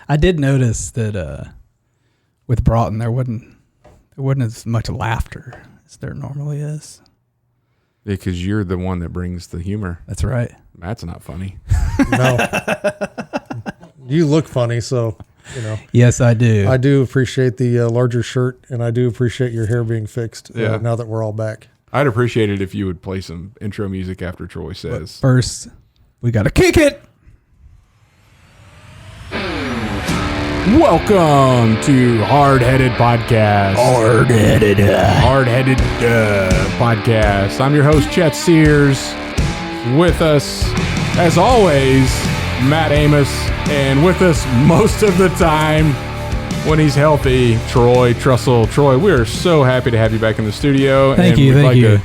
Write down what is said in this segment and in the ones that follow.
I did notice that with Broughton, there wasn't as much laughter as there normally is. Yeah, because you're the one that brings the humor. That's right. Matt's not funny. No. You look funny, so, Yes, I do. I do appreciate the larger shirt, and I do appreciate your hair being fixed now that we're all back. I'd appreciate it if you would play some intro music after Troy says. But first, we got to kick it. Welcome to Hardheaded Podcast. Hardheaded Podcast. I'm your host, Chet Sears. With us, as always, Matt Amos. And with us most of the time when he's healthy, Troy Trussell. Troy, we are so happy to have you back in the studio. Thank you. We'd like to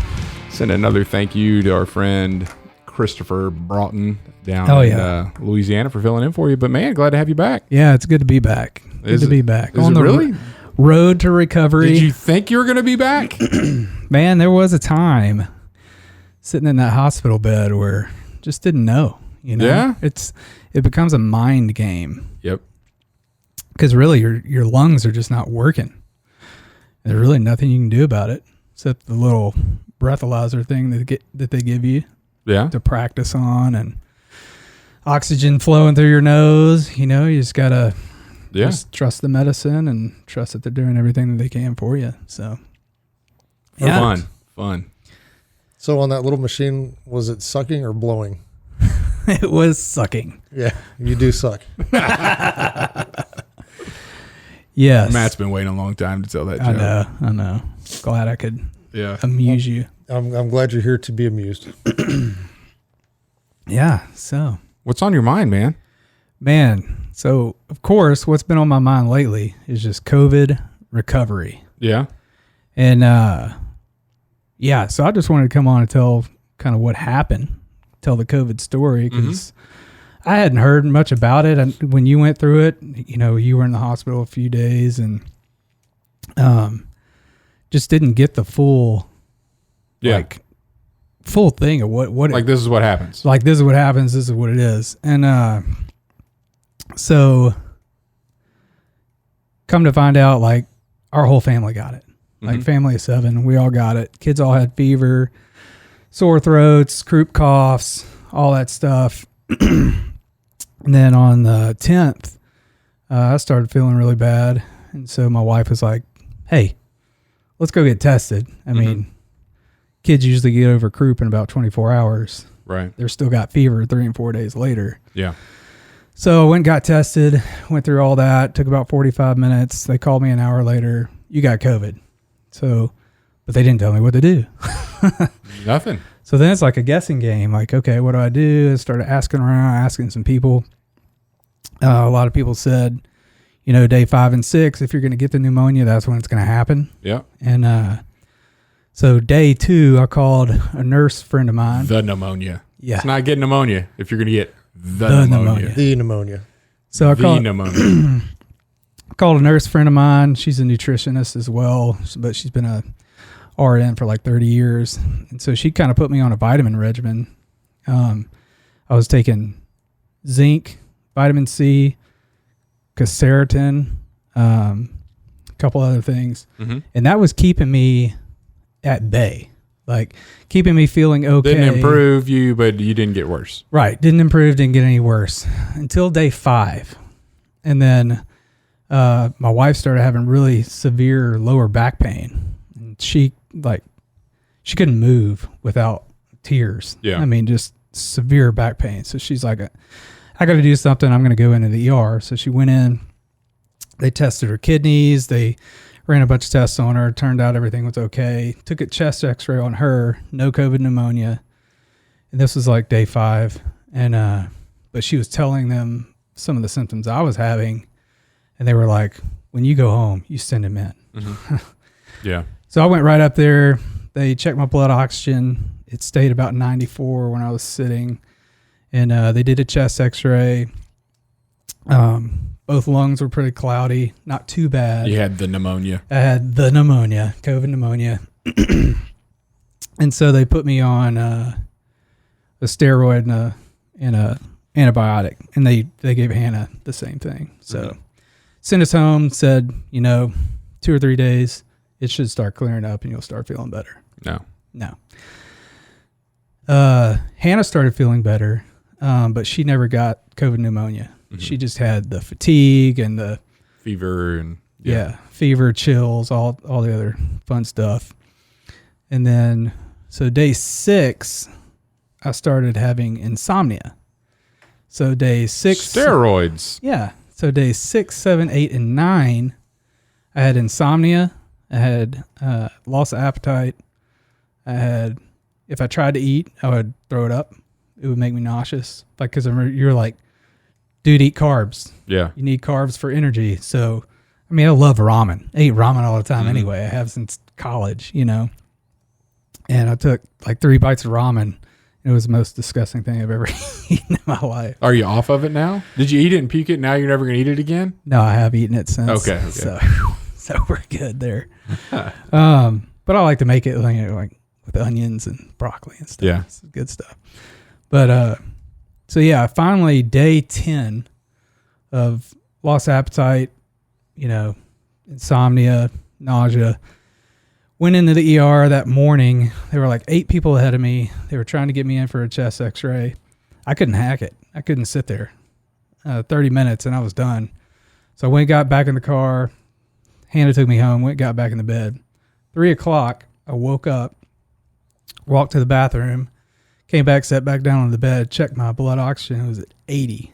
send another thank you to our friend Christopher Broughton down in Louisiana for filling in for you. But man, glad to have you back. Yeah, it's good to be back. Good to be back. On the really? Road to recovery. Did you think you were going to be back? Man, there was a time sitting in that hospital bed where just didn't know. Yeah. It becomes a mind game. Yep. Because really your lungs are just not working. There's really nothing you can do about it except the little breathalyzer thing that they give you to practice on, and oxygen flowing through your nose. You just gotta just trust the medicine and trust that they're doing everything that they can for you. So fun. So on that little machine, was it sucking or blowing? It was sucking. Yeah, you do suck. Yes. Matt's been waiting a long time to tell that joke. I know. Glad I could amuse you. I'm glad you're here to be amused. Yeah, so. What's on your mind, man? Man, so of course, what's been on my mind lately is just COVID recovery. Yeah. And so I just wanted to come on and tell kind of what happened, tell the COVID story, because I hadn't heard much about it. And when you went through it, you were in the hospital a few days and just didn't get the full full thing of what this is what happens. Like, this is what happens. This is what it is. And so come to find out, like, our whole family got it. Like, family of 7, we all got it. Kids all had fever, sore throats, croup coughs, all that stuff. And then on the 10th, I started feeling really bad. And so my wife was like, hey, let's go get tested. I mean, kids usually get over croup in about 24 hours. Right. They're still got fever 3 and 4 days later. Yeah. So I went and got tested, went through all that, took about 45 minutes. They called me an hour later. You got COVID. So, but they didn't tell me what to do. Nothing. So then it's like a guessing game. Like, okay, what do I do? I started asking around, asking some people. A lot of people said, day 5 and 6, if you're going to get the pneumonia, that's when it's going to happen. Yeah. And so day 2, I called a nurse friend of mine. The pneumonia. Yeah. It's not getting pneumonia if you're going to get the pneumonia. The pneumonia. So I called pneumonia. called a nurse friend of mine. She's a nutritionist as well, but she's been a RN for like 30 years. And so she kind of put me on a vitamin regimen. I was taking zinc, vitamin C, quercetin, a couple other things. And that was keeping me at bay, like keeping me feeling okay. Didn't improve you, but you didn't get worse. Right. Didn't improve, didn't get any worse until day 5. And then my wife started having really severe lower back pain. And she couldn't move without tears. Yeah. I mean, just severe back pain. So she's like, I got to do something. I'm going to go into the ER. So she went in. They tested her kidneys. They ran a bunch of tests on her. Turned out everything was okay. Took a chest x-ray on her. No COVID pneumonia. And this was like day 5. And but she was telling them some of the symptoms I was having. And they were like, when you go home, you send him in. Yeah. So I went right up there. They checked my blood oxygen. It stayed about 94 when I was sitting. And they did a chest x-ray. Both lungs were pretty cloudy. Not too bad. You had the pneumonia. I had the pneumonia, COVID pneumonia. And so they put me on a steroid and antibiotic, and they gave Hannah the same thing. So sent us home, said, 2 or 3 days, it should start clearing up and you'll start feeling better. No. Hannah started feeling better, but she never got COVID pneumonia. She just had the fatigue and the fever and fever, chills, all the other fun stuff. And then, so day 6, I started having insomnia. So day 6, steroids. Yeah. So days 6, 7, 8, and 9, I had insomnia. I had loss of appetite. I had, if I tried to eat, I would throw it up. It would make me nauseous. Like, because you're like, dude, eat carbs. Yeah. You need carbs for energy. So, I mean, I love ramen. I eat ramen all the time anyway. I have since college, And I took like 3 bites of ramen. It was the most disgusting thing I've ever eaten in my life. Are you off of it now? Did you eat it and puke it? Now you're never going to eat it again? No, I have eaten it since. Okay. So we're good there. But I like to make it like with onions and broccoli and stuff. Yeah. It's good stuff. But so yeah, finally day 10 of lost appetite, insomnia, nausea. Went into the ER that morning. There were like 8 people ahead of me. They were trying to get me in for a chest x-ray. I couldn't hack it. I couldn't sit there 30 minutes and I was done. So I went, got back in the car. Hannah took me home, got back in the bed. 3:00, I woke up, walked to the bathroom, came back, sat back down on the bed, checked my blood oxygen. It was at 80.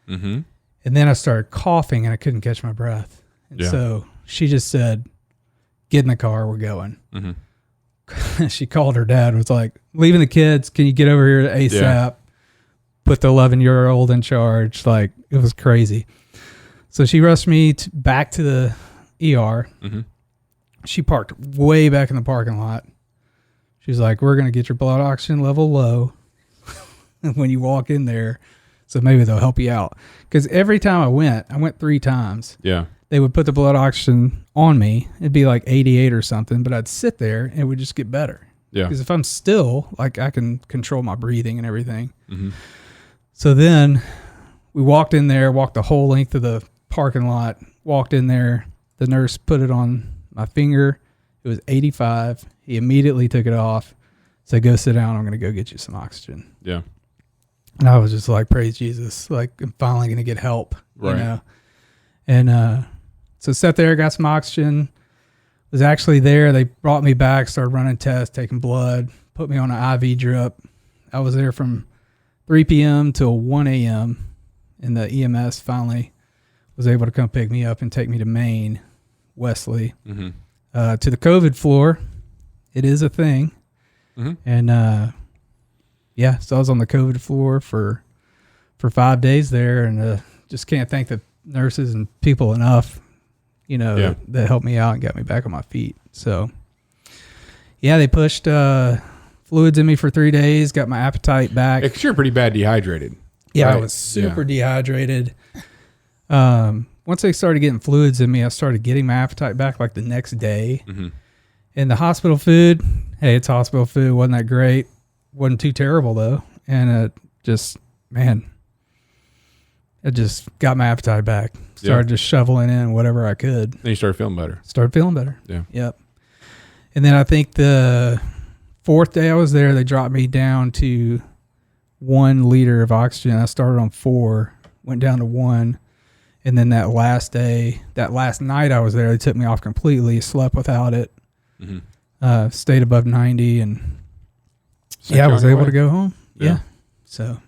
Mm-hmm. And then I started coughing and I couldn't catch my breath. And so she just said, get in the car, we're going. Mm-hmm. She called her dad, was like, leaving the kids, can you get over here ASAP? Yeah. Put the 11-year-old in charge. Like, it was crazy. So she rushed me back to the ER. Mm-hmm. She parked way back in the parking lot. She's like, we're going to get your blood oxygen level low when you walk in there. So maybe they'll help you out. Because every time I went 3 times. Yeah. They would put the blood oxygen on me. It'd be like 88 or something, but I'd sit there and it would just get better. Yeah. Because if I'm still, like, I can control my breathing and everything. Mm-hmm. So then we walked in there, walked the whole length of the parking lot, walked in there. The nurse put it on my finger. It was 85. He immediately took it off. Said, go sit down. I'm going to go get you some oxygen. Yeah. And I was just like, praise Jesus. Like, I'm finally going to get help. Right. And so sat there, got some oxygen. Was actually there. They brought me back, started running tests, taking blood, put me on an IV drip. I was there from 3 p.m. till 1 a.m. And the EMS finally was able to come pick me up and take me to Maine, Wesley, to the COVID floor. It is a thing. Mm-hmm. And so I was on the COVID floor for 5 days there, and just can't thank the nurses and people enough, that helped me out and got me back on my feet. So, yeah, they pushed fluids in me for 3 days, got my appetite back. Because you're pretty bad dehydrated. Yeah, right? I was super dehydrated. Once they started getting fluids in me, I started getting my appetite back like the next day. Mm-hmm. And the hospital food, hey, it's hospital food. Wasn't that great. Wasn't too terrible, though. And it just got my appetite back. Started just shoveling in whatever I could. Then you started feeling better. Yeah. Yep. And then I think the 4th day I was there, they dropped me down to 1 liter of oxygen. I started on 4, went down to 1. And then that last night I was there, they took me off completely, slept without it, stayed above 90, and I was able to go home. Yeah. So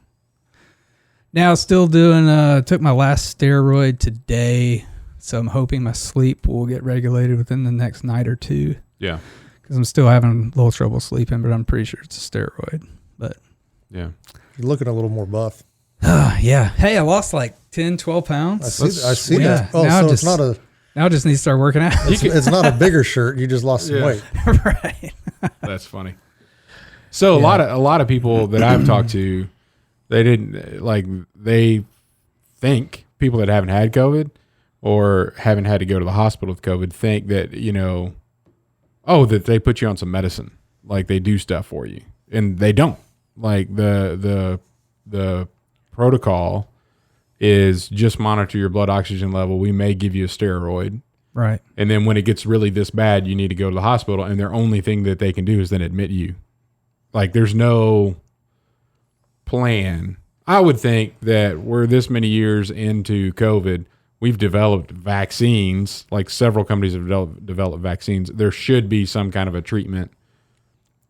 now still doing, took my last steroid today. So I'm hoping my sleep will get regulated within the next night or 2. Yeah. Because I'm still having a little trouble sleeping, but I'm pretty sure it's a steroid. But yeah. You're looking a little more buff. Yeah. Hey, I lost like 10, 12 pounds. I see that. Oh, so it's not a... Now I just need to start working out. It's not a bigger shirt. You just lost some weight. Right. That's funny. So a lot of people that I've talked to, they think people that haven't had COVID or haven't had to go to the hospital with COVID think that, that they put you on some medicine, like they do stuff for you, and they don't. Like the protocol is just monitor your blood oxygen level. We may give you a steroid. Right. And then when it gets really this bad, you need to go to the hospital, and their only thing that they can do is then admit you. Like, there's no plan. I would think that we're this many years into COVID, we've developed vaccines, like several companies have developed vaccines. There should be some kind of a treatment,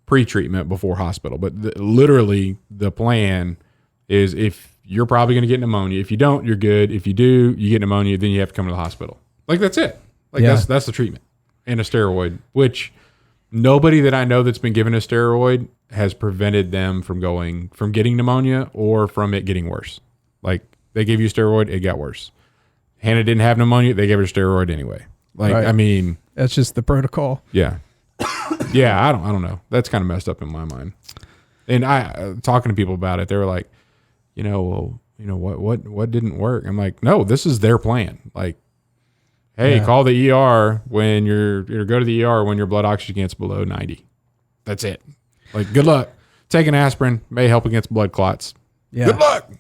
pre-treatment before hospital. But literally the plan is if you're probably going to get pneumonia. If you don't, you're good. If you do, you get pneumonia, then you have to come to the hospettle. Like, that's it. Like, that's the treatment. And a steroid, which nobody that I know that's been given a steroid has prevented them from getting pneumonia or from it getting worse. Like, they gave you a steroid, it got worse. Hannah didn't have pneumonia, they gave her a steroid anyway. Like, right. I mean, that's just the protocol. Yeah. Yeah, I don't know. That's kind of messed up in my mind. And I talking to people about it, they were like, what didn't work? I'm like, no, this is their plan. Like, hey, call the ER when go to the ER when your blood oxygen gets below 90. That's it. Like, good luck. Take an aspirin may help against blood clots. Yeah. Good luck.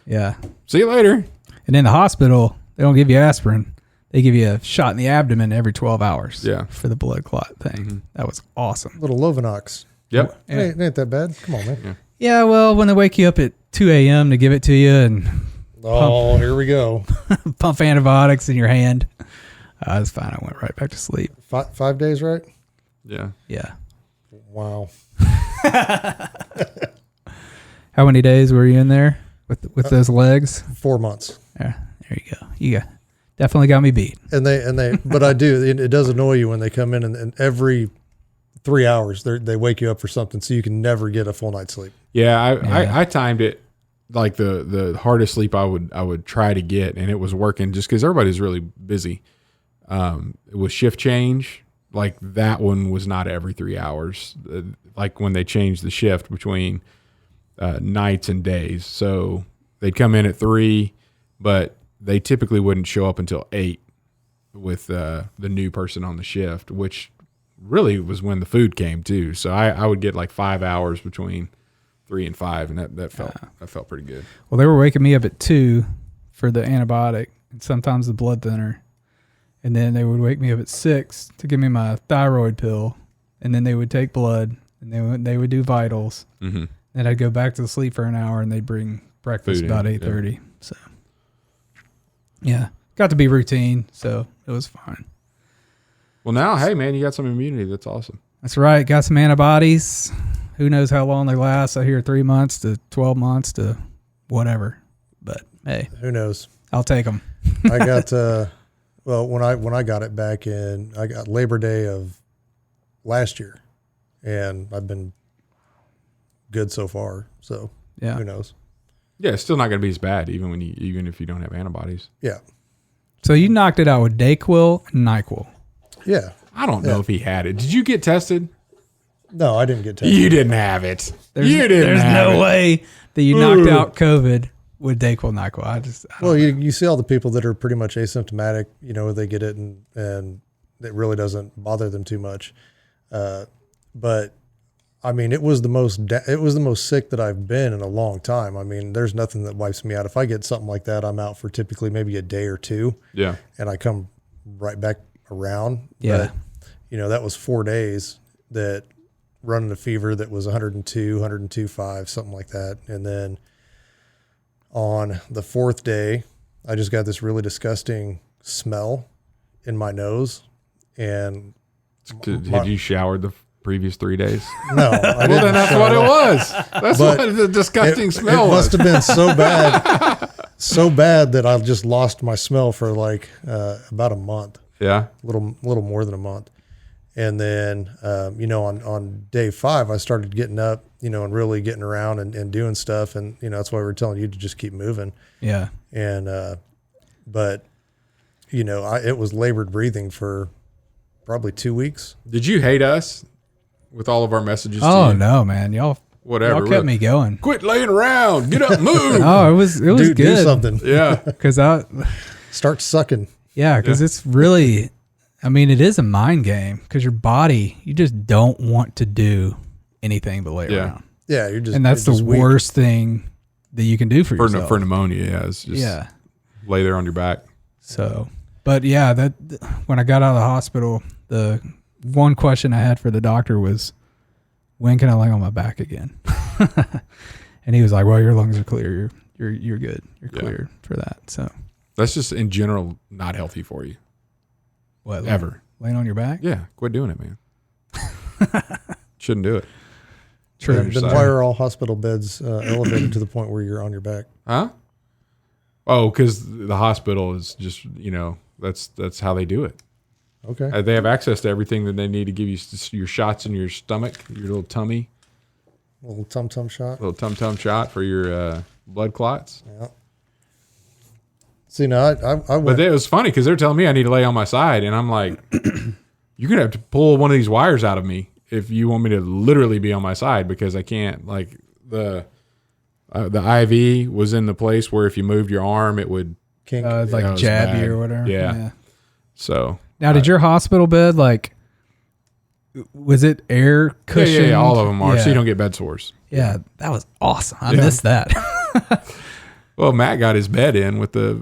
Yeah. See you later. And in the hospital, they don't give you aspirin. They give you a shot in the abdomen every 12 hours. Yeah. For the blood clot thing. Mm-hmm. That was awesome. Little Lovenox. Yep. Ain't that bad. Come on, man. Yeah, well, when they wake you up at 2 a.m. to give it to you and here we go. Pump antibiotics in your hand. I was fine. I went right back to sleep. 5 days, right? Yeah. Yeah. Wow. How many days were you in there with those legs? 4 months. Yeah, there you go. You definitely got me beat. And they, but I do. It does annoy you when they come in and every 3 hours they wake you up for something, so you can never get a full night's sleep. Yeah, I timed it like the hardest sleep I would try to get, and it was working just because everybody's really busy. It was shift change. Like, that one was not every 3 hours. Like when they changed the shift between nights and days. So they'd come in at 3, but they typically wouldn't show up until 8 with the new person on the shift, which really was when the food came too. So I would get like 5 hours between 3 and 5, and that felt pretty good. Well, they were waking me up at 2 for the antibiotic and sometimes the blood thinner. And then they would wake me up at 6 to give me my thyroid pill. And then they would take blood and they would do vitals. Mm-hmm. And I'd go back to sleep for an hour, and they'd bring breakfast about 8:30. Yeah. So, yeah, got to be routine. So it was fine. Well, now, hey, man, you got some immunity. That's awesome. That's right. Got some antibodies. Who knows how long they last? I hear 3 months to 12 months to whatever. But, hey. Who knows? I'll take them. I got... Well, when I got it back I got Labor Day of last year, and I've been good so far. So who knows? Yeah, it's still not going to be as bad even if you don't have antibodies. Yeah. So you knocked it out with Dayquil and NyQuil. Yeah. I don't know if he had it. Did you get tested? No, I didn't get tested. You didn't have it. There's no way that you knocked out COVID with Dayquil, NyQuil. I well, you see all the people that are pretty much asymptomatic, they get it and it really doesn't bother them too much. But I mean, it was the most sick that I've been in a long time. I mean, there's nothing that wipes me out. If I get something like that, I'm out for typically maybe a day or two. Yeah. And I come right back around. Yeah. But, that was 4 days that running a fever that was 102, 102.5, something like that. And then on the 4th day, I just got this really disgusting smell in my nose. And had you showered the previous 3 days? No. I well, then that's what it was. That's what the disgusting smell was. It must have been so bad that I just lost my smell for like about a month. Yeah. A little more than a month. And then, on day 5, I started getting up, and really getting around and doing stuff. And, that's why we were telling you to just keep moving. Yeah. And, but, it was labored breathing for probably 2 weeks. Did you hate us with all of our messages to you? you? No, man. Y'all kept me going. Quit laying around. Get up, move. Oh, it was good. Do something. Yeah. Because start sucking. Yeah, because it's really... I mean, it is a mind game because your body, you just don't want to do anything but lay around. Yeah, you're just, and that's the worst thing that you can do for yourself. For pneumonia, is just lay there on your back. So, but yeah, that when I got out of the hospital, the one question I had for the doctor was, when can I lay on my back again? And he was like, well, your lungs are clear. You're good. You're cleared for that. So that's just in general not healthy for you. What? Ever. Laying on your back? Yeah. Quit doing it, man. Shouldn't do it. True. Then why are all hospital beds elevated to the point where you're on your back? Huh? Oh, because the hospital is just, that's how they do it. Okay. They have access to everything that they need to give you your shots in your stomach, your little tummy. Little tum-tum shot. Little tum-tum shot for your blood clots. Yeah. See, now I went. But it was funny because they're telling me I need to lay on my side, and I'm like, you're going to have to pull one of these wires out of me if you want me to literally be on my side, because I can't. Like, the IV was in the place where if you moved your arm, it would kink. It's like jab you or whatever. Yeah. So now, did your hospital bed, like, was it air cushioned? Yeah, all of them are, so you don't get bed sores. Yeah, that was awesome. I missed that. Well, Matt got his bed in with the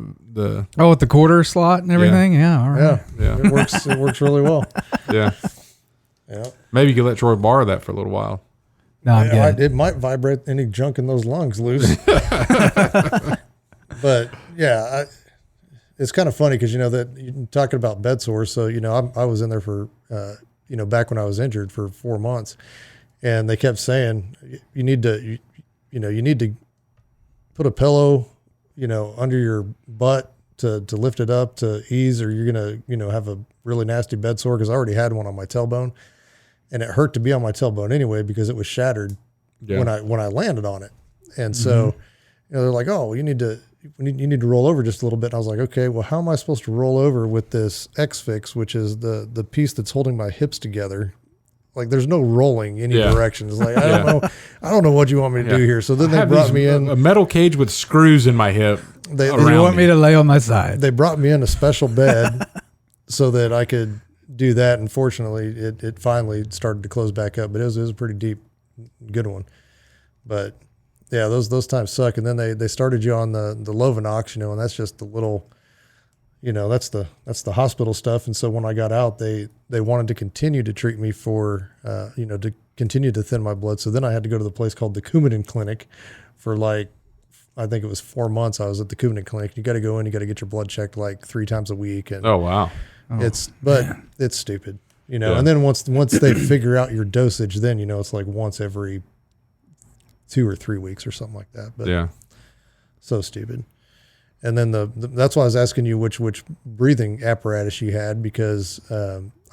with the quarter slot and everything. Yeah, all right. Yeah. It works really well. Yeah. Yeah. Maybe you could let Troy borrow that for a little while. No, I'm good. It might vibrate any junk in those lungs loose. But yeah, it's kind of funny because that you're talking about bed sores. So I was in there for back when I was injured for 4 months, and they kept saying you need to put a pillow under your butt to lift it up to ease, or you're gonna have a really nasty bed sore, because I already had one on my tailbone, and it hurt to be on my tailbone anyway because it was shattered when I landed on it. And so they're like, oh, you need to roll over just a little bit. And I was like, okay, well, how am I supposed to roll over with this X-Fix, which is the piece that's holding my hips together? Like, there's no rolling any direction. It's like, I don't know what you want me to do here. So then they brought me in a metal cage with screws in my hip. They want me to lay on my side. They brought me in a special bed so that I could do that. And fortunately, it finally started to close back up, but it was a pretty deep, good one. But yeah, those times suck. And then they started you on the Lovenox, and that's just the little, that's the hospital stuff. And so when I got out, they wanted to continue to treat me for, to continue to thin my blood. So then I had to go to the place called the Coumadin Clinic for I think it was 4 months. I was at the Coumadin Clinic. You got to go in, you got to get your blood checked 3 times a week. And oh, wow. It's stupid, and then once they figure out your dosage, then, it's like once every 2 or 3 weeks or something like that. But so stupid. And then that's why I was asking you which breathing apparatus you had, because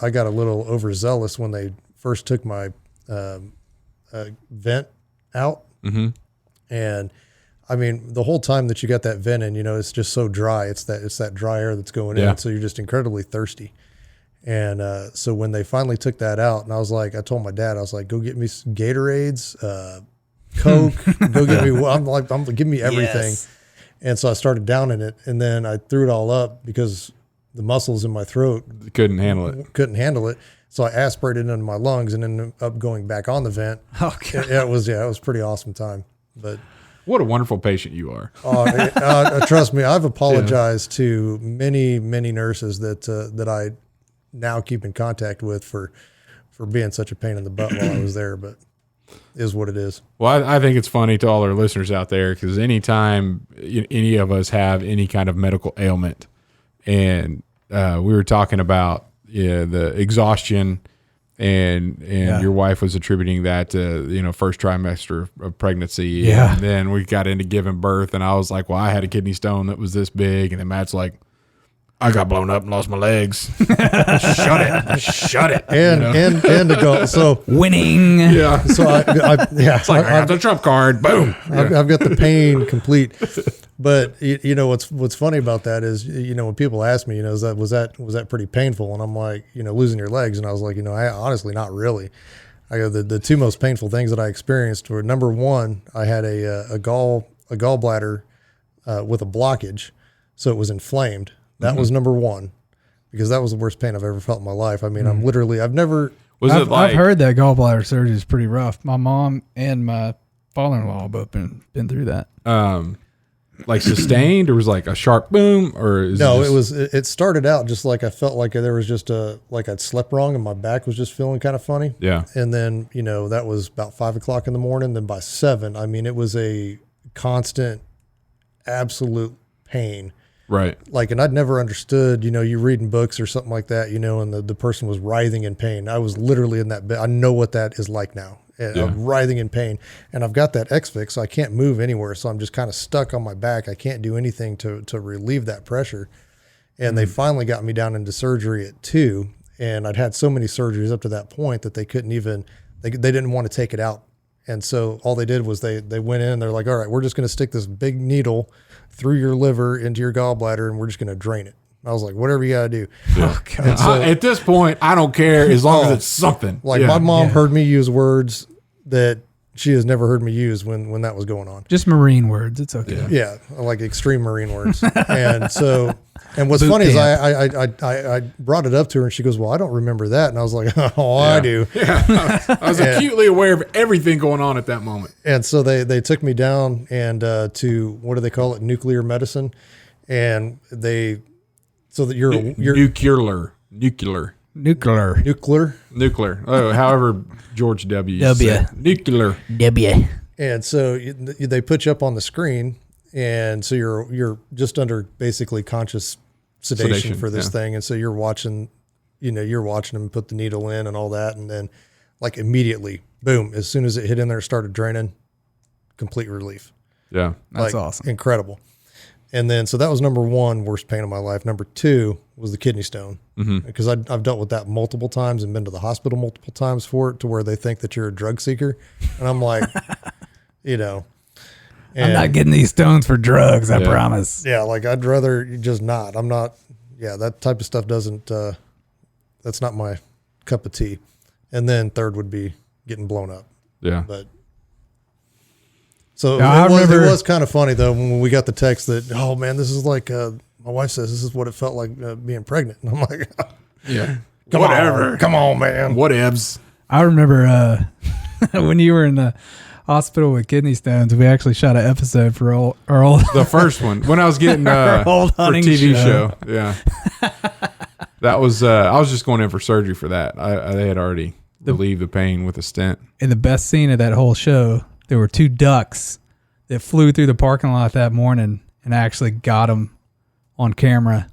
I got a little overzealous when they first took my vent out. Mm-hmm. And I mean, the whole time that you got that vent in, it's just so dry. It's that dry air that's going in. So you're just incredibly thirsty. And so when they finally took that out, and I told my dad, I was like, go get me some Gatorades, Coke, go get me, give me everything. Yes. And so I started downing it, and then I threw it all up because the muscles in my throat couldn't handle it. So I aspirated into my lungs and ended up going back on the vent. Oh, God. It was a pretty awesome time. But what a wonderful patient you are. Trust me, I've apologized to many, many nurses that I now keep in contact with for being such a pain in the butt while I was there, but is what it is. Well, I think it's funny to all our listeners out there, because anytime any of us have any kind of medical ailment, and we were talking about the exhaustion, and your wife was attributing that to first trimester of pregnancy, and then we got into giving birth, and I was like, well, I had a kidney stone that was this big, and then Matt's like, I got blown up and lost my legs. Shut it. And the goal. So winning. Yeah. So I it's like I got the trump card. Boom. I've got the pain complete. But what's funny about that is, when people ask me, was that pretty painful? And I'm like, losing your legs. And I was like, I honestly, not really. I go, the 2 most painful things that I experienced were, number one, I had a gallbladder with a blockage, so it was inflamed. That was number one, because that was the worst pain I've ever felt in my life. I mean, I've heard that gallbladder surgery is pretty rough. My mom and my father-in-law both been through that. Like sustained, or was like a sharp boom, or is No, it, just, it started out just like I felt like there was just like I'd slept wrong and my back was just feeling kind of funny. Yeah. And then, that was about 5 o'clock in the morning. Then by 7, I mean, it was a constant, absolute pain. Right. Like, and I'd never understood, you reading books or something like that, and the person was writhing in pain. I was literally in that bed. I know what that is like now. I'm writhing in pain, and I've got that X-Fix, so I can't move anywhere. So I'm just kind of stuck on my back. I can't do anything to relieve that pressure. And they finally got me down into surgery at 2, and I'd had so many surgeries up to that point that they couldn't even, they didn't want to take it out. And so all they did was they went in and they're like, all right, we're just going to stick this big needle through your liver into your gallbladder, and we're just going to drain it. I was like, whatever you got to do. Yeah. And so, at this point, I don't care as long as it's something. Like my mom heard me use words that she has never heard me use when that was going on. Just Marine words. It's okay. Yeah. Like extreme Marine words. And so, and what's funny is I brought it up to her and she goes, well, I don't remember that. And I was like, oh, I do. Yeah. I was acutely aware of everything going on at that moment. And so they took me down and to, what do they call it? Nuclear medicine. And so that you're Nuclear. Oh, however George W. said. Nuclear. W. And so they put you up on the screen, and so you're just under basically conscious sedation for this thing. And so you're watching them put the needle in and all that, and then like immediately, boom! As soon as it hit in there, it started draining. Complete relief. Yeah, that's awesome. Incredible. And then, so that was number 1 worst pain of my life. Number 2 was the kidney stone, because I've dealt with that multiple times and been to the hospital multiple times for it, to where they think that you're a drug seeker. And I'm like, I'm not getting these stones for drugs. I promise. Yeah. Like I'd rather just not, I'm not, that type of stuff doesn't, that's not my cup of tea. And then 3rd would be getting blown up. Yeah. But so now, it was kind of funny though when we got the text that, oh man, this is like my wife says this is what it felt like being pregnant, and I'm like, come on, man, whatevs. I remember when you were in the hospital with kidney stones, we actually shot an episode for our old the first one when I was getting old hunting for TV show. Yeah, that was I was just going in for surgery for that. They had already relieved the pain with a stent. And the best scene of that whole show, there were 2 ducks that flew through the parking lot that morning, and I actually got them on camera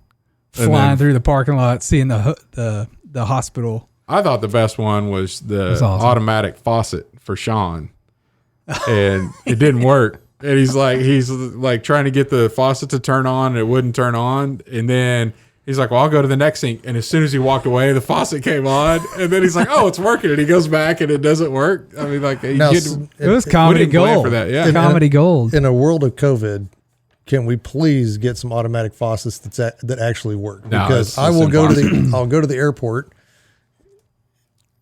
flying through the parking lot, seeing the hospital. I thought the best one was the automatic faucet for Sean, and it didn't work. And he's like trying to get the faucet to turn on, and it wouldn't turn on. And then he's like, well, I'll go to the next sink. And as soon as he walked away, the faucet came on. And then he's like, oh, it's working. And he goes back and it doesn't work. I mean, like, it was comedy gold for that. Yeah. Comedy gold. In a world of COVID, can we please get some automatic faucets that actually work? Because I will I'll go to the airport,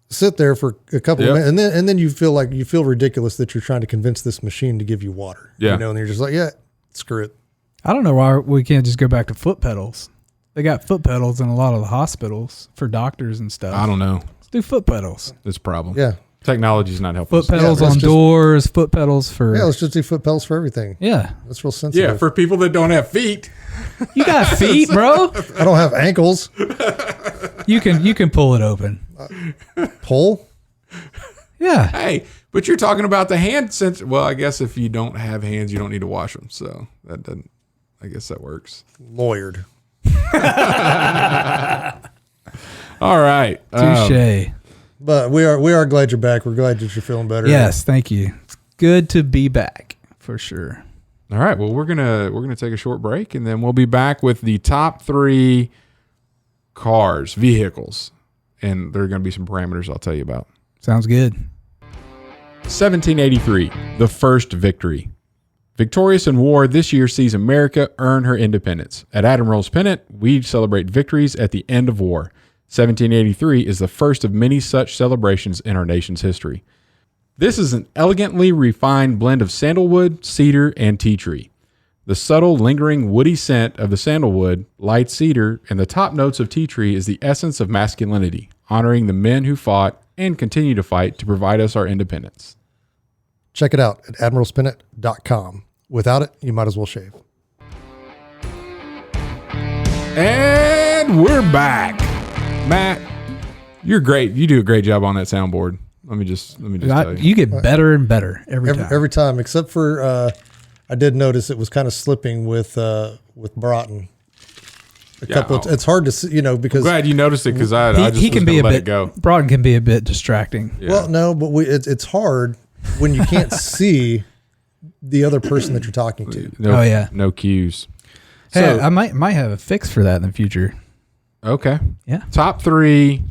sit there for a couple of minutes, and then you feel ridiculous that you're trying to convince this machine to give you water. Yeah. And you're just like, screw it. I don't know why we can't just go back to foot pedals. They got foot pedals in a lot of the hospitals for doctors and stuff. I don't know. Let's do foot pedals. It's a problem. Yeah. Technology's not helping. Foot pedals on doors, foot pedals for... Yeah, let's just do foot pedals for everything. Yeah. That's real sensitive. Yeah, for people that don't have feet. You got feet, bro. I don't have ankles. You can pull it open. Pull? Yeah. Hey, but you're talking about the hand sense. Well, I guess if you don't have hands, you don't need to wash them. So that doesn't... I guess that works. Lawyered. All right. Touche. But we are glad you're back. We're glad that you're feeling better. Yes, thank you. It's good to be back for sure. All right. Well, we're gonna take a short break, and then we'll be back with the top 3 vehicles, and there are going to be some parameters I'll tell you about. Sounds good. 1783, the first victory. Victorious in war, this year sees America earn her independence. At Admiral's Pennant, we celebrate victories at the end of war. 1783 is the first of many such celebrations in our nation's history. This is an elegantly refined blend of sandalwood, cedar, and tea tree. The subtle, lingering, woody scent of the sandalwood, light cedar, and the top notes of tea tree is the essence of masculinity, honoring the men who fought and continue to fight to provide us our independence. Check it out at admiralspennant.com. Without it, you might as well shave. And we're back. Matt, you're great. You do a great job on that soundboard. Let me just tell you. You get better and better every time. Every time, except for I did notice it was kind of slipping with Broughton. It's hard to see, because Glad you noticed it because I just he can be a let bit. it go. Broughton can be a bit distracting. Yeah. Well, no, but it's hard when you can't see the other person that you're talking to. No cues. Hey, So, I might have a fix for that in the future. okay. Yeah. Top 3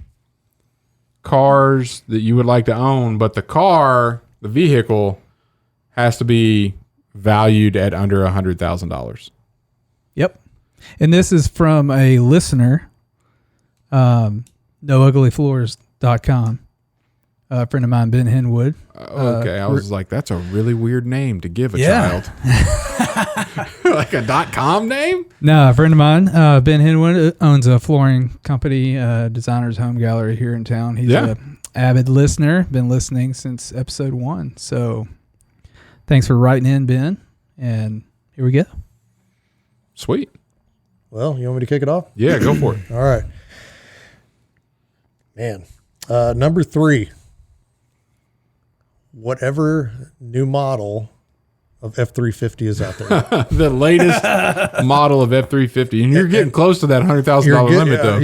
cars that you would like to own, but the vehicle, has to be valued at under $100,000. Yep. And this is from a listener, nouglyfloors.com. A friend of mine, Ben Henwood. Okay, I was like, that's a really weird name to give a Yeah. child. Like a .com name? No, a friend of mine, Ben Henwood, owns a flooring company, Designer's Home Gallery here in town. He's an avid listener, been listening since episode 1. So thanks for writing in, Ben. And here we go. Sweet. Well, you want me to kick it off? Yeah, go for it. All right. Man. Number 3. Whatever new model of F-350 is out there. The latest model of F-350. And you're getting close to that $100,000 limit, though.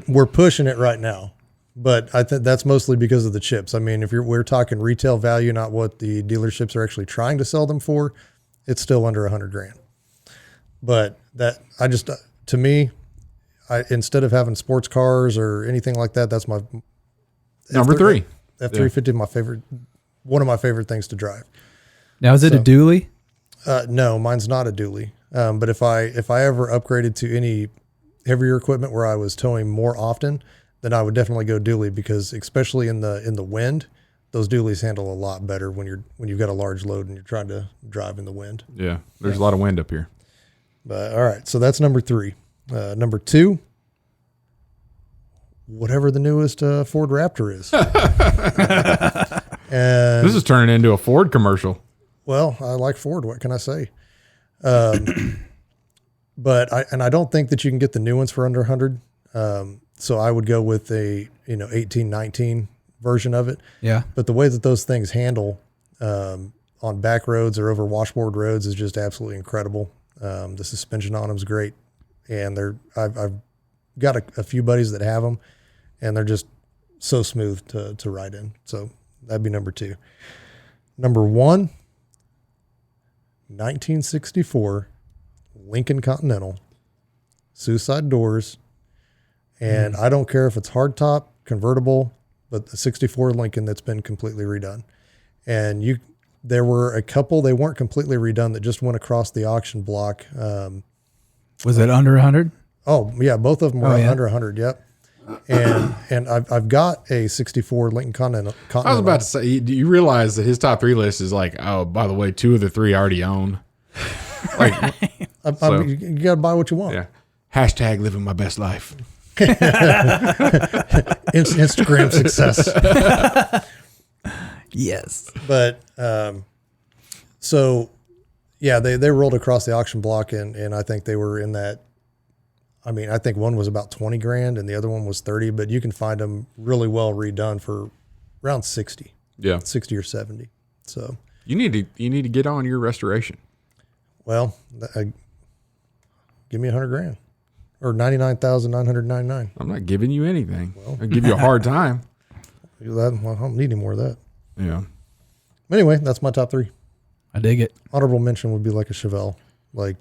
We're pushing it right now. But I think that's mostly because of the chips. I mean, we're talking retail value, not what the dealerships are actually trying to sell them for, it's still under $100,000. But to me, instead of having sports cars or anything like that, that's my Number 3. F-350 my favorite, one of my favorite things to drive. Now, is it a dually? No, mine's not a dually. But if I ever upgraded to any heavier equipment where I was towing more often, then I would definitely go dually, because especially in the wind, those dualies handle a lot better when you've got a large load and you're trying to drive in the wind. Yeah, there's a lot of wind up here. But all right, so that's number 3. Number 2, whatever the newest Ford Raptor is. And This is turning into a Ford commercial. well, I like Ford. What can I say? But I don't think that you can get the new ones for under 100. So I would go with a 18, 19 version of it. Yeah. But the way that those things handle on back roads or over washboard roads is just absolutely incredible. The suspension on them is great, and I've got a few buddies that have them, and they're just so smooth to ride in. So that'd be number 2. Number 1, 1964 Lincoln Continental, suicide doors, and I don't care if it's hardtop, convertible, but the 64 Lincoln that's been completely redone. And there were a couple, they weren't completely redone, that just went across the auction block. Was it under 100? Oh yeah, both of them were under 100. Yep. And I've got a 64 Lincoln Continental. I was about to say, do you realize that his top 3 list is like, oh, by the way, 2 of the 3 I already own. Like, you got to buy what you want. yeah. Hashtag living my best life. Instagram success. Yes. But so yeah, they rolled across the auction block, and I think they were in that. I mean, I think one was about $20,000 and the other one was 30, but you can find them really well redone for around 60. Yeah. 60 or 70. So You need to get on your restoration. well, give me $100,000 or 99,999. I'm not giving you anything. I'll give you a hard time. Well, I don't need any more of that. Yeah. Anyway, that's my top 3. I dig it. Honorable mention would be like a Chevelle, like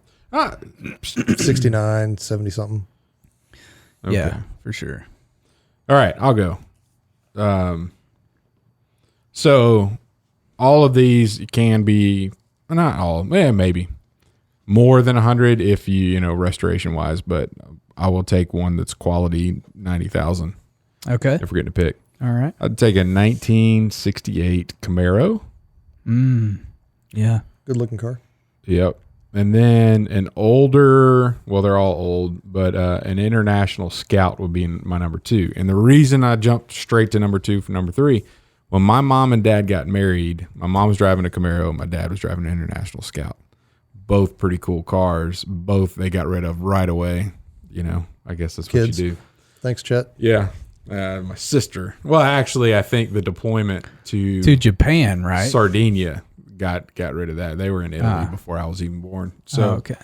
69, 70 something. Okay. Yeah, for sure. All right, I'll go. So all of these can be, not all, maybe more than 100 if you restoration wise, but I will take one that's quality 90,000 Okay. if we're getting to pick. All right. I'd take a 1968 Camaro. Yeah. Good looking car. Yep. And then an older, well, they're all old, but an International Scout would be my number 2. And the reason I jumped straight to number 2 from number 3 When my mom and dad got married, my mom was driving a Camaro, my dad was driving an International Scout. Both pretty cool cars. Both they got rid of right away. You know, I guess that's what Kids. you do. Thanks, Chet. Yeah. My sister. Well, actually, I think the deployment to Japan, right? Sardinia got rid of that. They were in Italy before I was even born. So okay.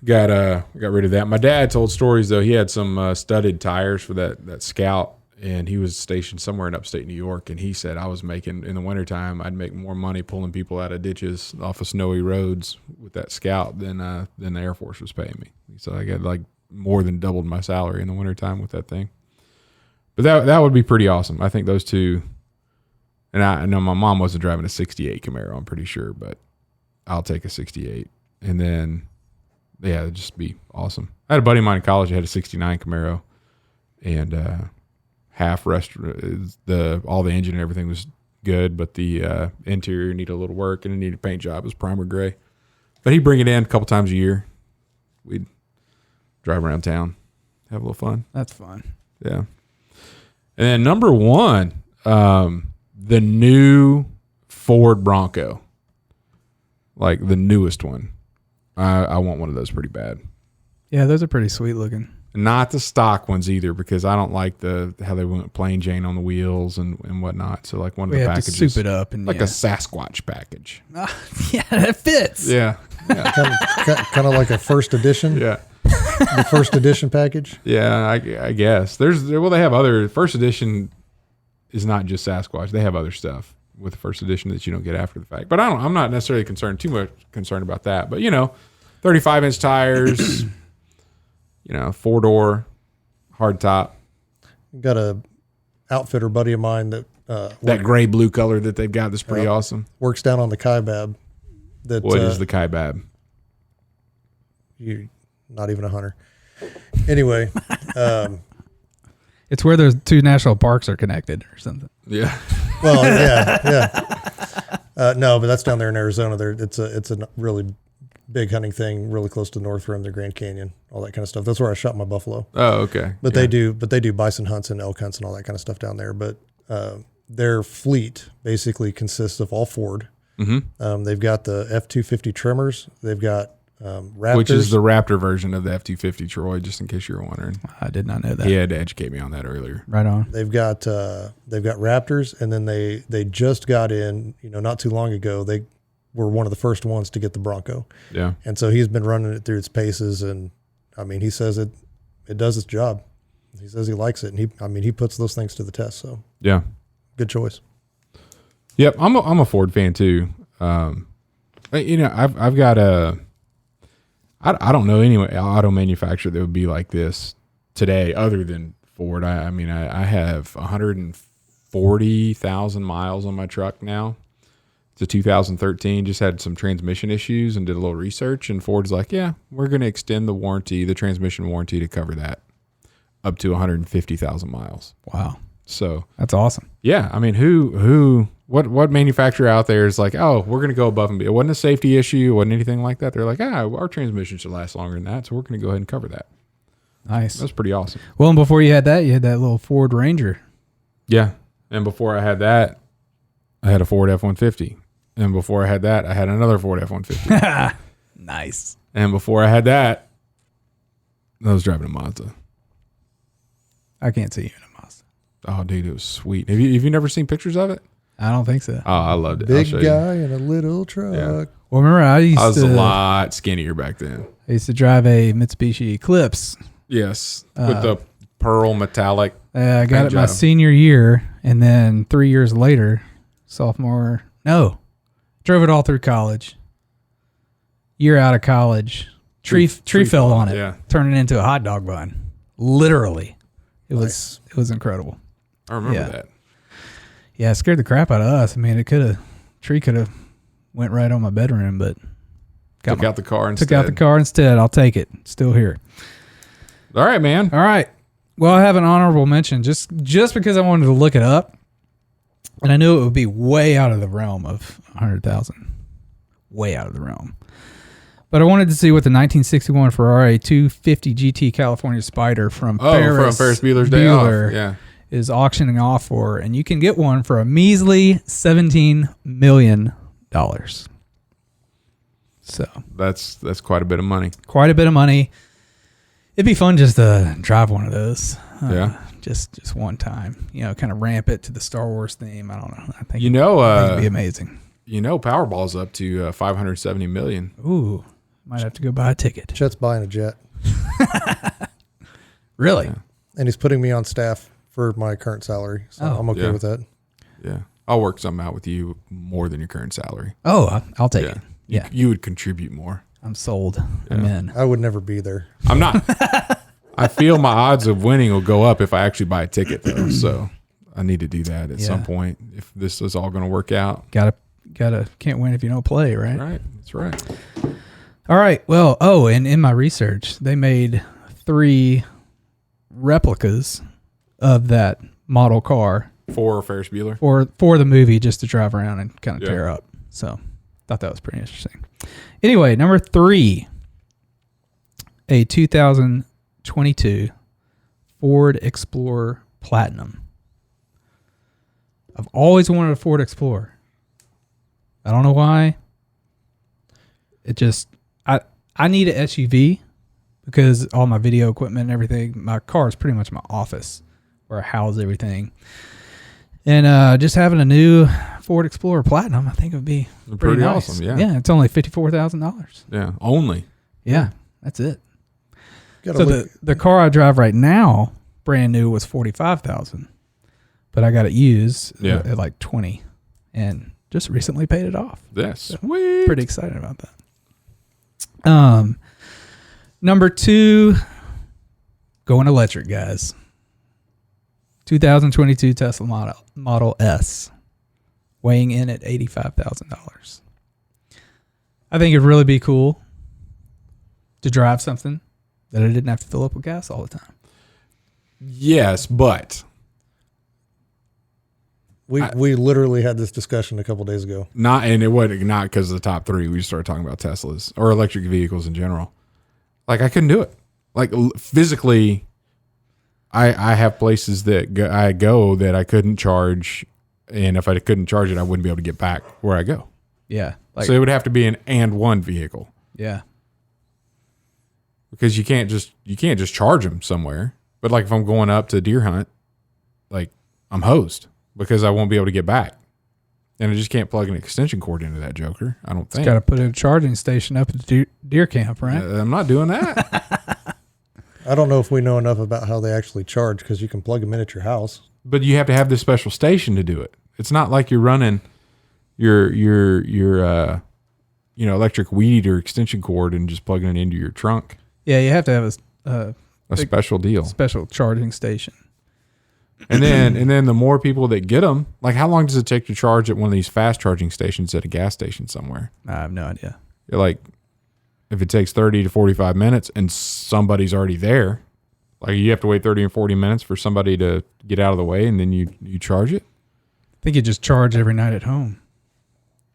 Got rid of that. My dad told stories though. He had some studded tires for that Scout, and he was stationed somewhere in upstate New York. And he said I was making in the wintertime, I'd make more money pulling people out of ditches off of snowy roads with that Scout than the Air Force was paying me. So I got like more than doubled my salary in the wintertime with that thing. But that would be pretty awesome. I think those two, and I know my mom wasn't driving a 68 Camaro, I'm pretty sure, but I'll take a 68. And then, yeah, it'd just be awesome. I had a buddy of mine in college who had a 69 Camaro, and half restaurant, all the engine and everything was good, but the interior needed a little work and it needed a paint job. It was primer gray. But he'd bring it in a couple times a year. We'd drive around town, have a little fun. That's fun. Yeah. And then number one, the new Ford Bronco, like the newest one. I want one of those pretty bad. Yeah, those are pretty sweet looking. Not the stock ones either, because I don't like how they went plain Jane on the wheels and whatnot. So like one of the packages, have to soup it up and like a Sasquatch package. Yeah, that fits. Yeah. Kind of like a first edition. Yeah. The first edition package. Yeah, I guess they have other. First edition is not just Sasquatch. They have other stuff with the first edition that you don't get after the fact. But I'm not necessarily too much concerned about that. But 35-inch tires, 4-door, hard top. Got a outfitter buddy of mine that gray blue color that they've got that's pretty awesome. Works down on the Kaibab. What is the Kaibab? You're not even a hunter. Anyway, it's where those two national parks are connected or something. Yeah. Well, yeah. No, but that's down there in Arizona. It's a really big hunting thing, really close to North Rim, the Grand Canyon, all that kind of stuff. That's where I shot my buffalo. Oh, okay. But they do bison hunts and elk hunts and all that kind of stuff down there. But their fleet basically consists of all Ford. Mm-hmm. They've got the F-250 trimmers. They've got Raptors, which is the Raptor version of the F-250, Troy, just in case you were wondering. I did not know that. He had to educate me on that earlier. Right on. They've got Raptors, and then they just got in, not too long ago, they were one of the first ones to get the Bronco. Yeah. And so he's been running it through its paces, and I mean, he says it does its job. He says he likes it, and he puts those things to the test. So yeah, good choice. Yep, I'm a Ford fan too. I've got I don't know any auto manufacturer that would be like this today other than Ford. I have 140,000 miles on my truck now. It's a 2013. Just had some transmission issues and did a little research, and Ford's like, yeah, we're going to extend the transmission warranty to cover that up to 150,000 miles. Wow. So that's awesome. Yeah. I mean, what manufacturer out there is like, oh, we're going to go above and beyond. It wasn't a safety issue. It wasn't anything like that. They're like, our transmission should last longer than that. So we're going to go ahead and cover that. Nice. That's pretty awesome. Well, and before you had that little Ford Ranger. Yeah. And before I had that, I had a Ford F-150. And before I had that, I had another Ford F-150. Nice. And before I had that, I was driving a Mazda. I can't see you in a Mazda. Oh, dude, it was sweet. Have you never seen pictures of it? I don't think so. Oh, I loved it. Big guy in a little truck. Yeah. Well, remember, I was a lot skinnier back then. I used to drive a Mitsubishi Eclipse. Yes, with the pearl metallic. I got it my senior year, and then 3 years later, drove it all through college. Year out of college, tree fell on it, turning it into a hot dog bun. Literally, it was incredible. I remember that. Yeah, it scared the crap out of us. I mean, tree could have went right on my bedroom, but took out the car instead. I'll take it. Still here. All right, man. All right. Well, I have an honorable mention just because I wanted to look it up, and I knew it would be way out of the realm of 100,000. Way out of the realm. But I wanted to see what the 1961 Ferrari 250 GT California Spider from Ferris Bueller's Day Off. Yeah. is auctioning off for, and you can get one for a measly $17 million. So That's quite a bit of money. quite a bit of money. It'd be fun just to drive one of those. Yeah. Just one time, kind of ramp it to the Star Wars theme. I don't know. I think it'd be amazing. Powerball's up to 570 million. Ooh, might have to go buy a ticket. Chet's buying a jet, Really? Yeah. and he's putting me on staff for my current salary, so I'm okay with that. Yeah. I'll work something out with you more than your current salary. Oh, I'll take it. Yeah. You would contribute more. I'm sold. I'm in. I would never be there. I'm not. I feel my odds of winning will go up if I actually buy a ticket, though. So I need to do that at some point if this is all going to work out. Can't win if you don't play, right? Right. That's right. All right. Well, and in my research, they made 3 replicas of that model car For Ferris Bueller. for the movie, just to drive around and kind of tear up. So thought that was pretty interesting. Anyway, number 3, a 2022 Ford Explorer Platinum. I've always wanted a Ford Explorer. I don't know why. It just, I need an SUV because all my video equipment and everything, my car is pretty much my office where I house everything. And just having a new Ford Explorer Platinum, I think it would be pretty nice. Awesome. Yeah. Yeah, it's only $54,000. Yeah. Only. Yeah, that's it. Gotta So look, the car I drive right now, brand new, was $45,000, but I got it used at like $20,000, and just recently paid it off. Yes. So Sweet. pretty excited about that. Number 2, going electric, guys. 2022 Tesla Model S, weighing in at $85,000. I think it'd really be cool to drive something that I didn't have to fill up with gas all the time. Yes, but we literally had this discussion a couple days ago. it wasn't not because of the top 3. We just started talking about Teslas or electric vehicles in general. Like I couldn't do it. Like physically, I have places that I go that I couldn't charge, and if I couldn't charge it, I wouldn't be able to get back where I go. Yeah. So it would have to be an and one vehicle. Yeah. Because you can't just charge them somewhere. But like if I'm going up to deer hunt, like I'm hosed because I won't be able to get back, and I just can't plug an extension cord into that joker. I don't think. Got to put in a charging station up at the deer camp, right? I'm not doing that. I don't know if we know enough about how they actually charge because you can plug them in at your house. But you have to have this special station to do it. It's not like you're running your electric weed eater extension cord and just plugging it into your trunk. Yeah, you have to have a Special deal. special charging station. And then the more people that get them, like how long does it take to charge at one of these fast charging stations at a gas station somewhere? I have no idea. You're like, if it takes 30 to 45 minutes and somebody's already there, like you have to wait 30 or 40 minutes for somebody to get out of the way and then you charge it. I think you just charge every night at home.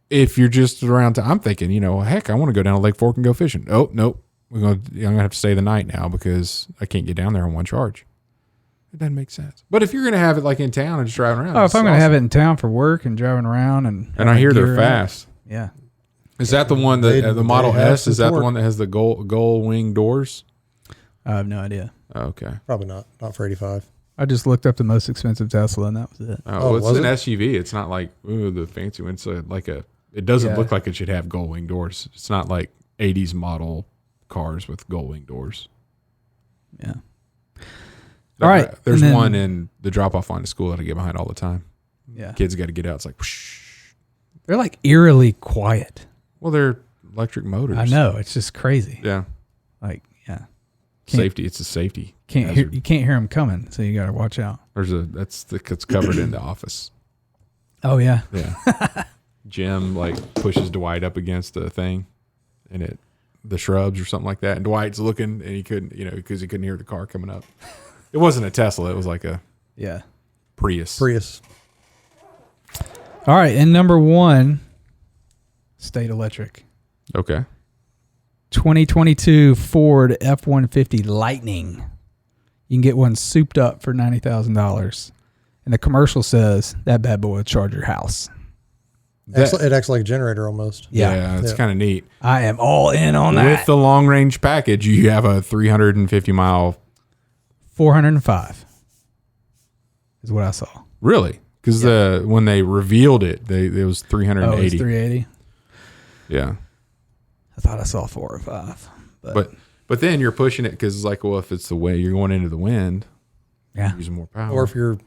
If you're just around, I'm thinking, heck, I want to go down to Lake Fork and go fishing. Oh, nope. I'm going to have to stay the night now because I can't get down there on one charge. It doesn't make sense. But if you're going to have it like in town and just driving around. Oh, if I'm going to have it in town for work and driving around and I hear they're fast. Yeah. Is that the one that the Model they have S? Is that the support. one that has the gull wing doors? I have no idea. Oh, okay. Probably not for 85. I just looked up the most expensive Tesla and that was it. Oh, it's was an it? SUV. It's not like the fancy one. It's it doesn't look like it should have gull wing doors. It's not like 80s model cars with gull wing doors. Yeah. All right. There's and then- one in the drop off line to school that I get behind all the time. Yeah. Kids got to get out. It's like, whoosh. They're like eerily quiet. Well, they're electric motors. I know. It's just crazy. Yeah. Like, yeah. Safety. It's a safety. You can't hear them coming, so you got to watch out. That's covered in the office. Oh, yeah. Yeah. Jim pushes Dwight up against the thing and the shrubs or something like that. And Dwight's looking and he couldn't, because he couldn't hear the car coming up. It wasn't a Tesla. It was like a Prius. All right. And number 1, State Electric. Okay. 2022 Ford F-150 Lightning. You can get one souped up for $90,000. And the commercial says that bad boy will charge your house. It acts like a generator almost. Yeah, it's kind of neat. I am all in on that. With the long range package, you have a 350 mile. 405 is what I saw. Really? Because when they revealed it, it was 380. Oh, it was 380. Yeah. I thought I saw 405. But then you're pushing it because it's like, well, if it's the way you're going into the wind, yeah, using more power. Or if you've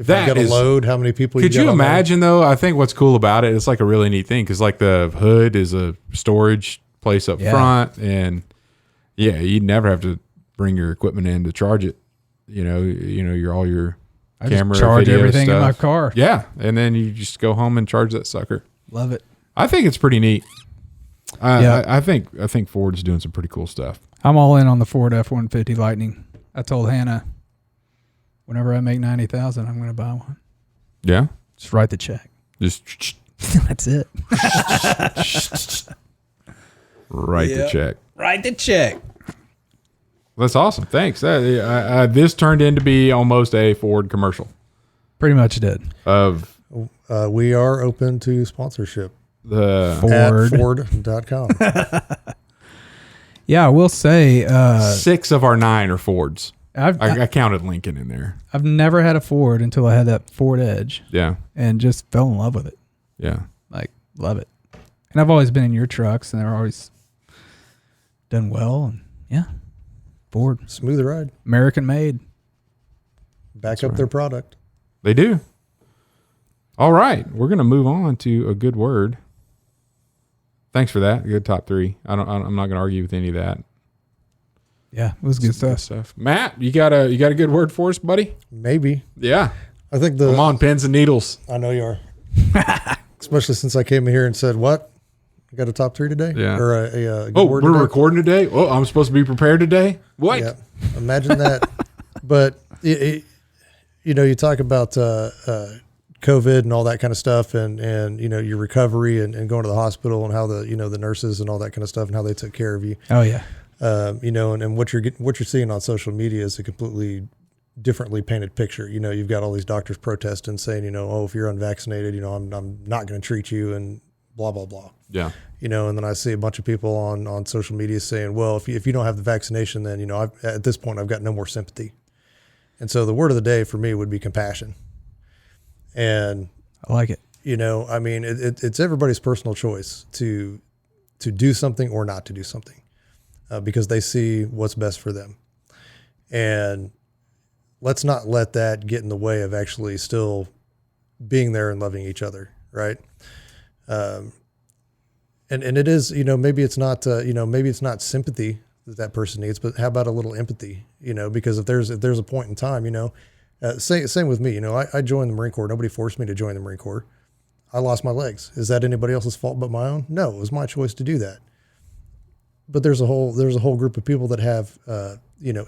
got a load, how many people could you imagine though? I think what's cool about it, it's like a really neat thing because like the hood is a storage place up front, and you'd never have to bring your equipment in to charge it. All your I camera, just charge video everything stuff in my car. Yeah, and then you just go home and charge that sucker. Love it. I think it's pretty neat. I think Ford's doing some pretty cool stuff. I'm all in on the Ford F-150 Lightning. I told Hannah, whenever I make 90,000, I'm going to buy one. Yeah, just write the check. Just that's it. Write the check. Write the check. That's awesome. Thanks. This turned into be almost a Ford commercial. Pretty much did. We are open to sponsorship. The Ford. At Ford.com. Yeah, I will say 6 of our 9 are Fords. I counted Lincoln in there. I've never had a Ford until I had that Ford Edge. Yeah. And just fell in love with it. Yeah. Like, love it. And I've always been in your trucks, and they're always done well. And yeah, Ford. Smooth ride. American made. Back up their product. They do. All right. We're going to move on to a good word. Thanks for that. Good top 3. I'm not going to argue with any of that. Yeah, it was good stuff. Matt, you got a good word for us, buddy? Maybe. Yeah. I think I'm on pins and needles. I know you are. Especially since I came in here and said, what? I got a top 3 today? Yeah. Or a good word we're today? recording today? Oh, I'm supposed to be prepared today? What? Yeah. Imagine that. But, you talk about COVID and all that kind of stuff and your recovery and going to the hospital and how the nurses and all that kind of stuff and how they took care of you. Oh, yeah. And what you're seeing on social media is a completely differently painted picture. You've got all these doctors protesting saying, if you're unvaccinated, I'm not going to treat you and blah, blah, blah. Yeah. And then I see a bunch of people on social media saying, well, if you don't have the vaccination, then, at this point I've got no more sympathy. And so the word of the day for me would be compassion. And I like it. It's everybody's personal choice to do something or not to do something. Because they see what's best for them. And let's not let that get in the way of actually still being there and loving each other, right? And it is, maybe it's not sympathy that person needs, but how about a little empathy, because if there's a point in time, same with me, I joined the Marine Corps. Nobody forced me to join the Marine Corps. I lost my legs. Is that anybody else's fault but my own? No, it was my choice to do that. But there's a whole group of people that have,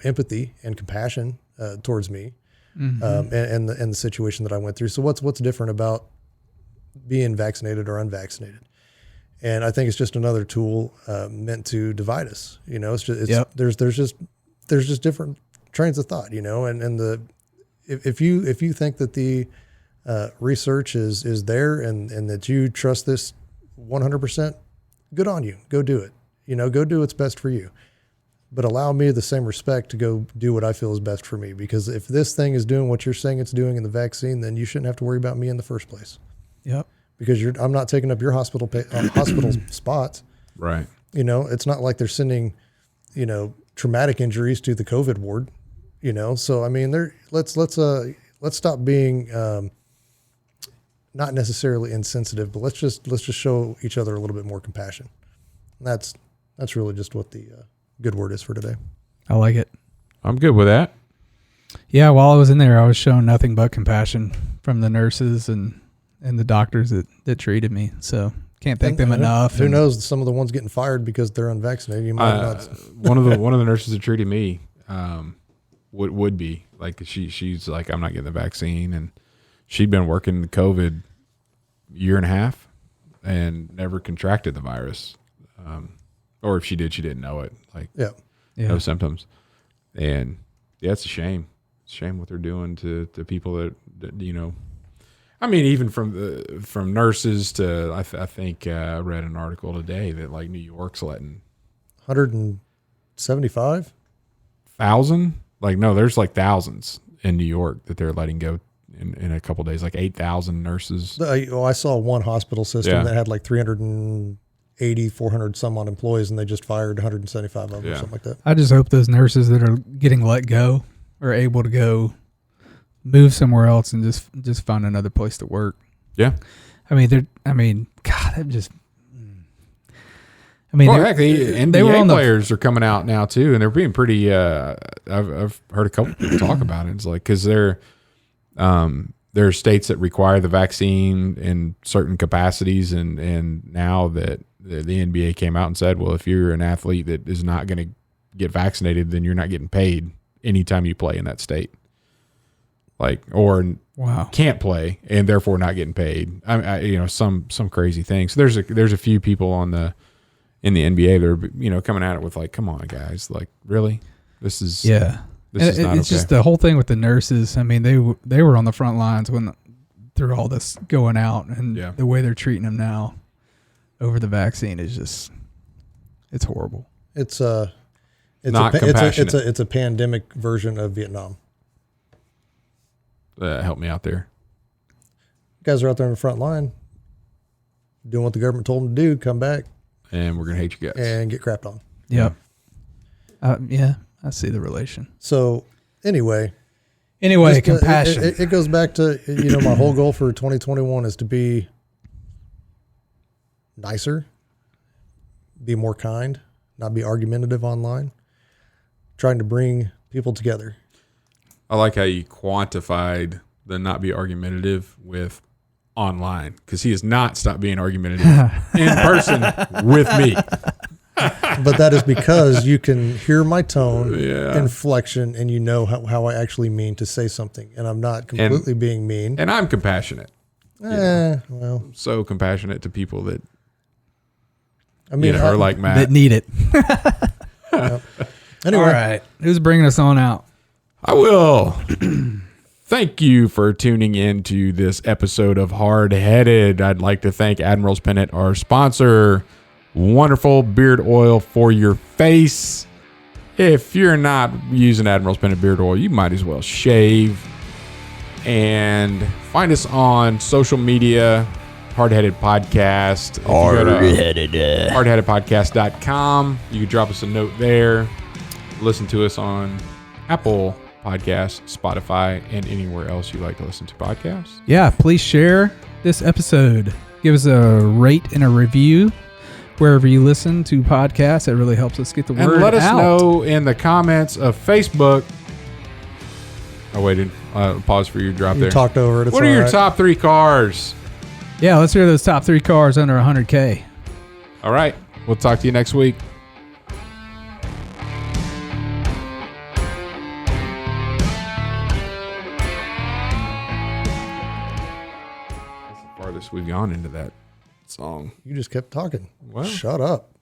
empathy and compassion towards me, and the situation that I went through. So what's different about being vaccinated or unvaccinated? And I think it's just another tool meant to divide us. There's just different trains of thought. If you think that the research is there and that you trust this 100%, good on you. Go do it. Go do what's best for you, but allow me the same respect to go do what I feel is best for me. Because if this thing is doing what you're saying it's doing in the vaccine, then you shouldn't have to worry about me in the first place. Yep. Because I'm not taking up your hospital spots. Right. It's not like they're sending, traumatic injuries to the COVID ward. So I mean, let's stop being not necessarily insensitive, but let's just show each other a little bit more compassion. And that's really just what the good word is for today. I like it. I'm good with that. Yeah, while I was in there, I was shown nothing but compassion from the nurses and the doctors that treated me. So can't thank them enough. Who knows? Some of the ones getting fired because they're unvaccinated. You might not. One of the nurses that treated me would be like she's like, I'm not getting the vaccine, and she'd been working the COVID year and a half and never contracted the virus. Or if she did, she didn't know it. Like, no symptoms. And yeah, it's a shame. shame what they're doing to people that you know. I mean, even from nurses to I think I read an article today that like New York's letting 175,000. Like no, there's like thousands in New York that they're letting go in a couple of days, like 8,000 nurses. I saw one hospital system that had like 380, 400 some odd employees, and they just fired 175 of them or something like that. I just hope those nurses that are getting let go are able to go move somewhere else and just find another place to work. Yeah. God, I'm just. Heck, the NBA players are coming out now too, and they're being pretty. I've heard a couple people talk about it. It's like because there are states that require the vaccine in certain capacities, and now that the NBA came out and said, well, if you're an athlete that is not going to get vaccinated, then you're not getting paid anytime you play in that state. Can't play and therefore not getting paid. Some crazy things. So there's a few people in the NBA that are coming at it with like, come on guys, like really, this is not it's just the whole thing with the nurses. I mean, they were on the front lines through all this going out, and the way they're treating them now over the vaccine is just, it's horrible. It's not compassionate. It's a pandemic version of Vietnam. Help me out there. You guys are out there in the front line doing what the government told them to do. Come back, and we're gonna hate you guys and get crapped on. Yep. I see the relation. So anyway, compassion. It goes back to my whole goal for 2021 is to be nicer, be more kind, not be argumentative online, trying to bring people together. I like how you quantified the not be argumentative with online, because he has not stopped being argumentative in person with me. But that is because you can hear my tone, inflection, and how I actually mean to say something. And I'm not completely being mean. And I'm compassionate. I'm so compassionate to people that are like Matt. That need it. Anyway. All right. Who's bringing us on out? I will. Thank you for tuning in to this episode of Hardheaded. I'd like to thank Admiral's Pennant, our sponsor. Wonderful beard oil for your face. If you're not using Admiral's Pennant beard oil, you might as well shave. And find us on social media, Hardheaded Podcast. Hardheadedpodcast.com. You can drop us a note there. Listen to us on Apple Podcasts, Spotify, and anywhere else you like to listen to podcasts. Yeah, please share this episode. Give us a rate and a review wherever you listen to podcasts. It really helps us get the word out. And let us know in the comments of Facebook. I waited. Pause for you to drop there. You talked over it. What are your top 3 cars? Yeah, let's hear those top 3 cars under 100K. All right. We'll talk to you next week. That's the farthest we've gone into that song. You just kept talking. Well, shut up.